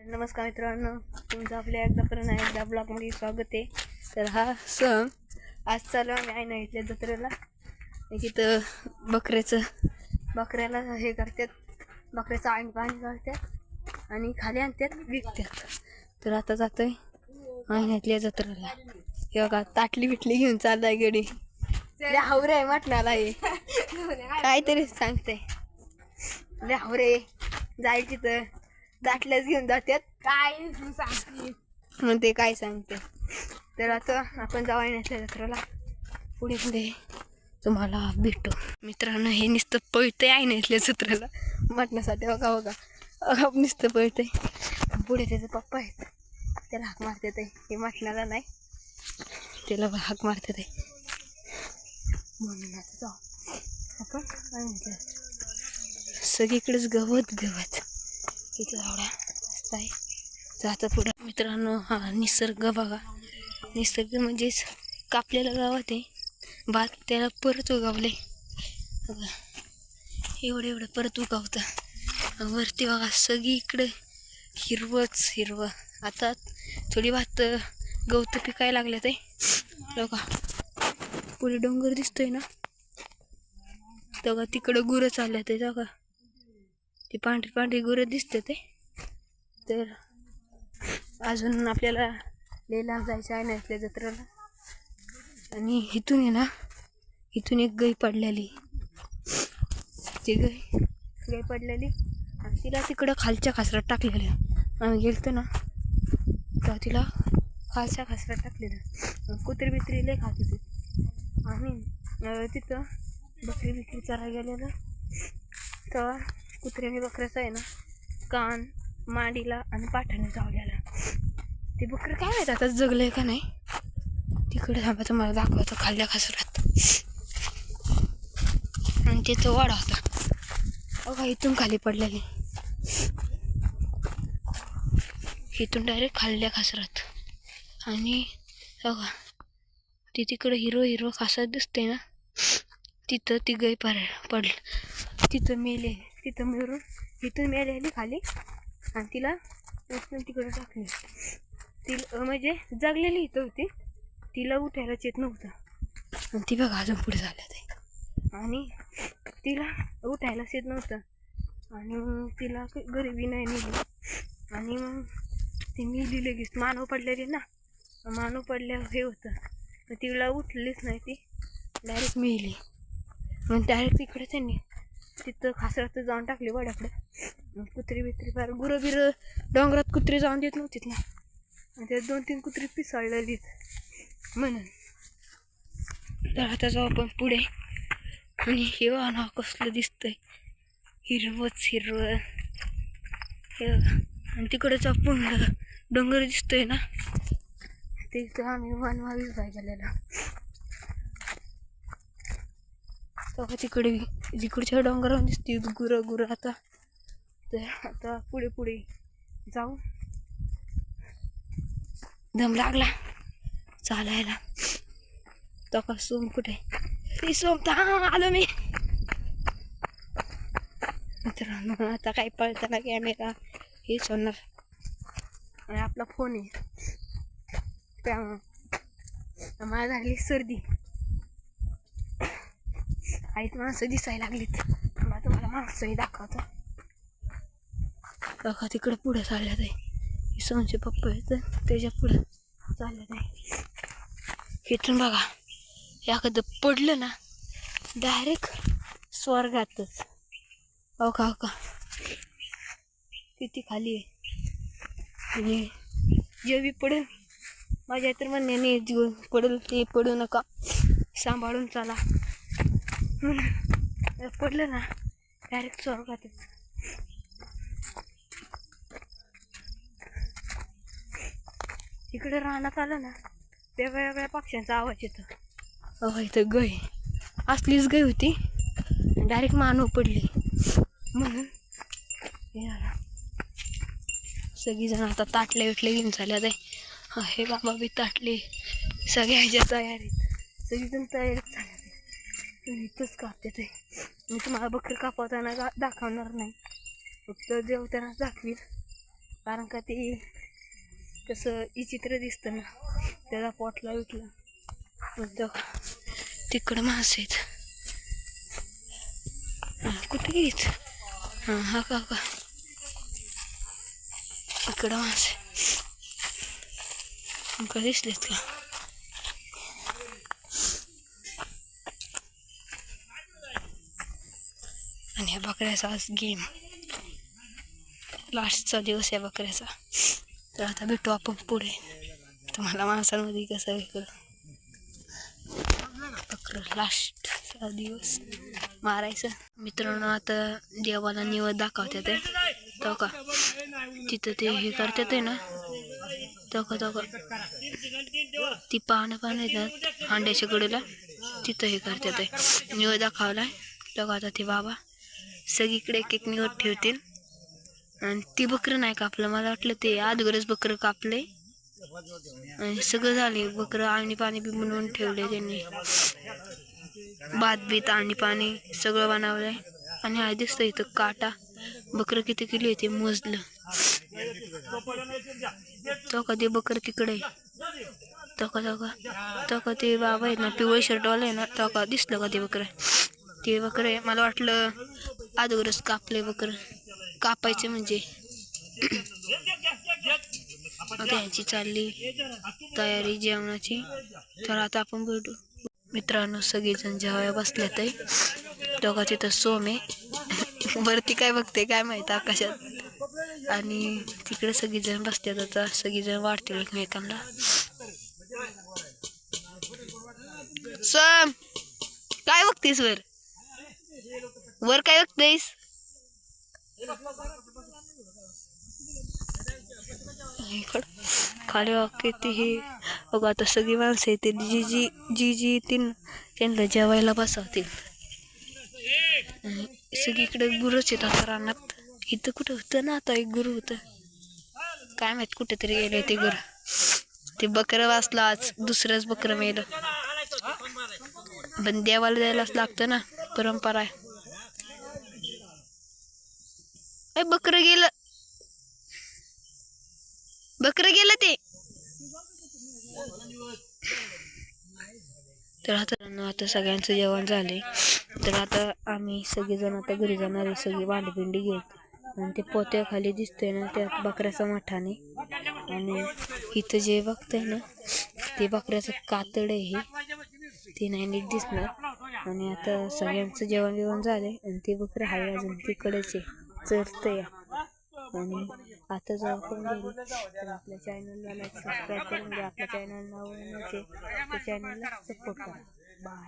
नमस्कार मित्रांनो, तुमचं आपल्या एकदा ब्लॉगमध्ये स्वागत आहे. तर हा सण आज चालू आम्ही आहे ना इथल्या जत्रेला. तिथं बकऱ्याला हे करतात, बकऱ्याचं आईन पाणी करतात आणि खाली आणतात विकतात. तर आता जातोय आईण्यातल्या जत्रेला. हे बघा ताटली बिटली घेऊन चाललाय गडी. हावरे आहे म्हटणाला हे काहीतरी सांगते. हावरे जाईल तिथं दाटल्याच घेऊन जातात काय सांगते म्हणते काय सांगते. तर आता आपण जाऊ येण्याच्या जत्रेला. पुढे पुढे तुम्हाला भेटू मित्रांनो. हे नुसतं पळतंय आहे ना इथल्या जत्रेला म्हटण्यासाठी. बघा बघा नुसतं पळतंय. पुढे त्याचे पप्पा आहेत, त्याला हाक मारते ते. हे म्हटणाला नाही, त्याला हाक मारते ते. म्हणून आता जाऊ आपण. सगळीकडेच गवत गवत इथं एवढा मस्त आहे. जाता पुढं मित्रांनो हा निसर्ग बघा. निसर्ग म्हणजेच कापलेलं गावात आहे भात, त्याला परत उगवले बघा. एवढं परत उगवतं वरती बघा. सगळीकडे हिरवंच हिरवं. आता थोडी भात गवत पिकायला लागले ते बघा. पुढे डोंगर दिसतोय ना तेव्हा तिकडं गुरं चालल्या ते बघा. ते पांढरी पांढरी गुरं दिसते ते. तर अजून आपल्याला लेला जायचं आहे ना इथल्या जत्रेला. आणि इथून आहे ना, इथून एक गाय पडलेली. ती गाय पडलेली आणि तिला तिकडं खालच्या खासरात टाकलेलं. आम्ही गेलतो ना तर तिला खालच्या खासरात टाकलेलं. कुत्री बित्री लय खात होती. आम्ही तिथं बकरी बिकरी चरायला गेलेलं तेव्हा कुत्र्याने बकऱ्याचा आहे ना कान, मांडीला आणि पाठाने चावलेला. ते बकरं काय माहिती आता जगलंय का नाही. तिकडे थांबा तुम्हाला दाखवतो खाल्ल्या खासरात. आणि तिथं वाडा होता बघा. इथून खाली पडलेली, इथून डायरेक्ट खाल्ल्या खासरात. आणि बघा ती तिकडे हिरो खासत दिसते ना, तिथं ती गाय पडलं. तिथं मेले. तिथं मिळून इथून मेलेली खाली आणि तिला तिकडं टाकली. तिला म्हणजे जगलेली इथं होती, तिला उठायलाच येत नव्हतं. आणि ती बघा अजून पुढे झालं ते. आणि तिला उठायलाच येत नव्हतं आणि मग तिला गरिबी नाही नेली. आणि मग ती मेली लगेच. मानव पडलेली ना, मानव पडल्यावर हे होतं तर तिला उठलीच नाही. ती डायरेक्ट मेली. मग डायरेक्ट तिकडे त्यांनी तिथं खासरात जाऊन टाकली वाड्याकडे. कुत्री बित्री फार गुरं बिरं डोंगरात कुत्री जाऊन देत नव्हतीत ना, आणि त्यात 2-3 कुत्री पिसाळलेलीत म्हणून. तर आता जाऊ आपण पुढे. आणि हे ना कसलं दिसतंय हिरवंच हिरवं हे. आणि तिकडंच आपण डोंगर दिसतोय ना, तिथं आम्ही वनवावीच बाय गेलेला. तेव्हा तिकडच्या डोंगरावर दिसते गुरं. आता पुढे पुढे जाऊ. दम लागला चालायला. तो का सोम कुठे? सोम आलो मी मित्रांनो. आता काही पळताना कॅमेरा हेच होणार आणि आपला फोन आहे त्यामुळं मला झाली सर्दी. आहेत माणसं दिसायला लागलीत. मला तुम्हाला माणसंही दाखवतो बघा. तिकडं पुढं चालल्यात आहे सोमचे पप्पा आहेत, त्याच्या पुढं चालल्यात आहे. इथून बघा एखादं पडलं ना डायरेक्ट स्वर्गातच. हो का किती खाली आहे. आणि जे बी पडेल माझ्या तर म्हणण्याने जीवन पडेल ते पडू नका, सांभाळून चाला. पडलं ना डायरेक्ट स्वर्गातच. इकडे रानात आलं ना वेगळ्या पक्ष्यांचा आवाज येतो. अहो इथं गाय असलीच गाय होती, डायरेक्ट मानव पडली म्हणून सगळीजण आता ताटले विटले घेऊन चालल्यात आहे. हे बाबा बी ताटले सगळ्या ह्याच्या तयारीत. सगळीजण तयारीत चालल्यात आहे. इथंच कापते ते. मी तुम्हाला बकरी कापवताना दाखवणार नाही, फक्त जेवताना दाखवील. कारण का ते कसं विचित्र दिसतं ना, त्याला पोटला विकला मग तिकडं मासे आहेत. कुठे गेलीत? हां हा का इकडं मासे का दिसलेत का? आणि ह्या बकऱ्याचा आज गेम, लास्टचा दिवस आहे बकऱ्याचा. तर आता भेटू आपण पुढे. तुम्हाला माणसांमध्ये कसं वेगळं बकरं लास्टचा दिवस मारायचं. मित्रांनो आता देवाला निवद दाखवतात ते तो का तिथं ते हे करतात आहे ना, तो का ती पानं येतात हांड्याच्या कडेला, तिथं हे करतात आहे निवद दाखवलाय. तो आता ते बाबा सगळीकडे एक एक निवड ठेवतील. आणि ती बकरं नाही कापलं, मला वाटलं ते अगोदरच बकरं कापले आणि सगळं झाले. बकरं आणि पाणी बी बनवून ठेवले त्यांनी, भात बीत आणि पाणी सगळं बनवलंय. आणि हा दिसतं इथं काटा. बकरं किती किलो ते मोजलं. तो का ते बकरं तिकडे तो का ते बाबा आहेत ना पिवळे शर्टवाले आहे ना, तो का दिसलं का ते बकरं? ते बकरं आहे. मला वाटलं अगोदरच कापले बकरं. कापायचे म्हणजे त्यांची चालली तयारी जेवणाची. तर आता आपण भेटू. मित्रांनो सगळेजण जेवायला बसल्यात आहे. तेव्हा तिथं सोमे वरती काय बघते काय माहित आकाशात, आणि तिकडे सगळीजण बसतात. आता सगळीजण वाढतील एकमेकांना. सोम काय बघतेस वर? वर काय बघतेस? खाली किती हे बघा. आता सगळी माणसं येतील, जी जी जी जी येतील त्यांना जेवायला बसवतील. सगळीकडे गुरुच येतात रानात. इथं कुठं होतं ना, आता एक गुरु होतं काय माहित कुठेतरी गेले ते गुरु. ते बकरं वाचलं आज, दुसरंच बकरं मेलं. पण देवाला द्यायलाच लागतं ना, परंपरा आहे. बकरं गेलं, बकरं गेलं ते. तर आता सगळ्यांचं जेवण झाले. तर आता आम्ही सगळेजण आता घरी जाणार आहे, सगळी भांडी घेऊन. आणि ते पोत्याखाली दिसतंय ना त्यात बकऱ्याचा मठाने. आणि इथं जे बघतंय ना ते बकऱ्याचं कातड आहे, ते नाही नीट दिसणार. आणि आता सगळ्यांचं जेवण झालंय आणि ते बकरं आहे अजून तिकडेच आहे, चरतंय. आणि आता जाऊ आपण घरी. तर आपल्या चॅनलला लाईक सबस्क्राईब करून द्या. आपल्या चॅनल नाव त्या चॅनलला सपोर्ट करा. बाय.